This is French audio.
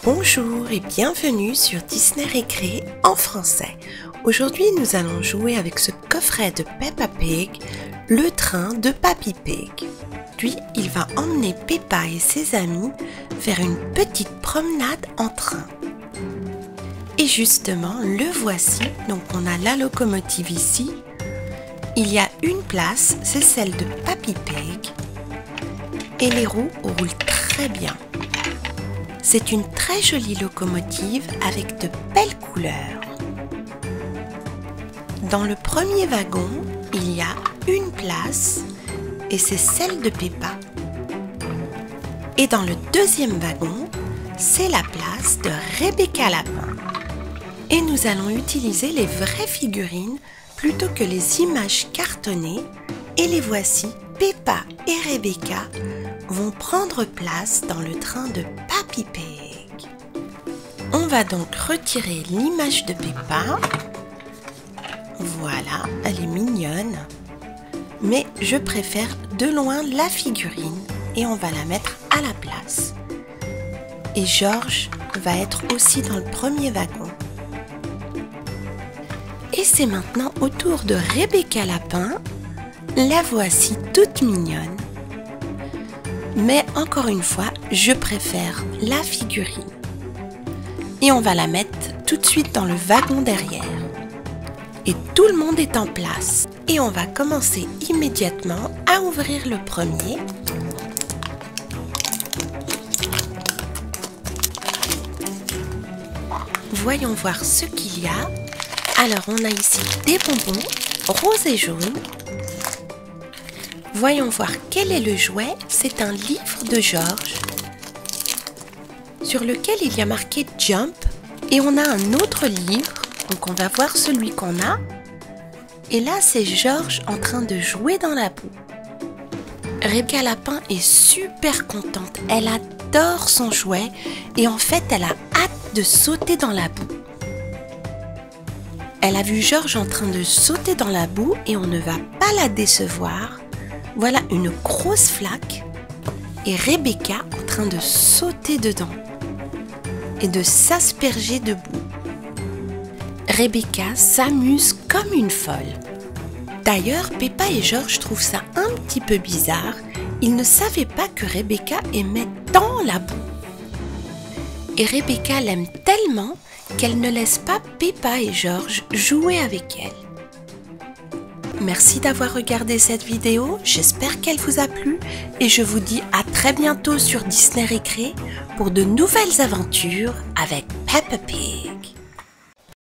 Bonjour et bienvenue sur Disney Récré en français. Aujourd'hui, nous allons jouer avec ce coffret de Peppa Pig, le train de Papy Pig. Puis, il va emmener Peppa et ses amis faire une petite promenade en train. Et justement, le voici. Donc, on a la locomotive ici. Il y a une place, c'est celle de Papy Pig. Et les roues roulent très bien. C'est une très jolie locomotive avec de belles couleurs. Dans le premier wagon, il y a une place et c'est celle de Peppa. Et dans le deuxième wagon, c'est la place de Rebecca Lapin. Et nous allons utiliser les vraies figurines plutôt que les images cartonnées. Et les voici, Peppa et Rebecca vont prendre place dans le train de Papy Pig. On va donc retirer l'image de Peppa. Voilà, elle est mignonne. Mais je préfère de loin la figurine et on va la mettre à la place. Et George va être aussi dans le premier wagon. Et c'est maintenant au tour de Rebecca Lapin. La voici toute mignonne. Mais encore une fois, je préfère la figurine. Et on va la mettre tout de suite dans le wagon derrière. Et tout le monde est en place. Et on va commencer immédiatement à ouvrir le premier. Voyons voir ce qu'il y a. Alors on a ici des bonbons roses et jaunes. Voyons voir quel est le jouet. C'est un livre de George sur lequel il y a marqué Jump. Et on a un autre livre, donc on va voir celui qu'on a. Et là, c'est George en train de jouer dans la boue. Rebecca Lapin est super contente. Elle adore son jouet et en fait, elle a hâte de sauter dans la boue. Elle a vu George en train de sauter dans la boue et on ne va pas la décevoir. Voilà une grosse flaque et Rebecca en train de sauter dedans et de s'asperger de boue. Rebecca s'amuse comme une folle. D'ailleurs, Peppa et George trouvent ça un petit peu bizarre. Ils ne savaient pas que Rebecca aimait tant la boue. Et Rebecca l'aime tellement qu'elle ne laisse pas Peppa et George jouer avec elle. Merci d'avoir regardé cette vidéo, j'espère qu'elle vous a plu et je vous dis à très bientôt sur Disney Récré pour de nouvelles aventures avec Peppa Pig.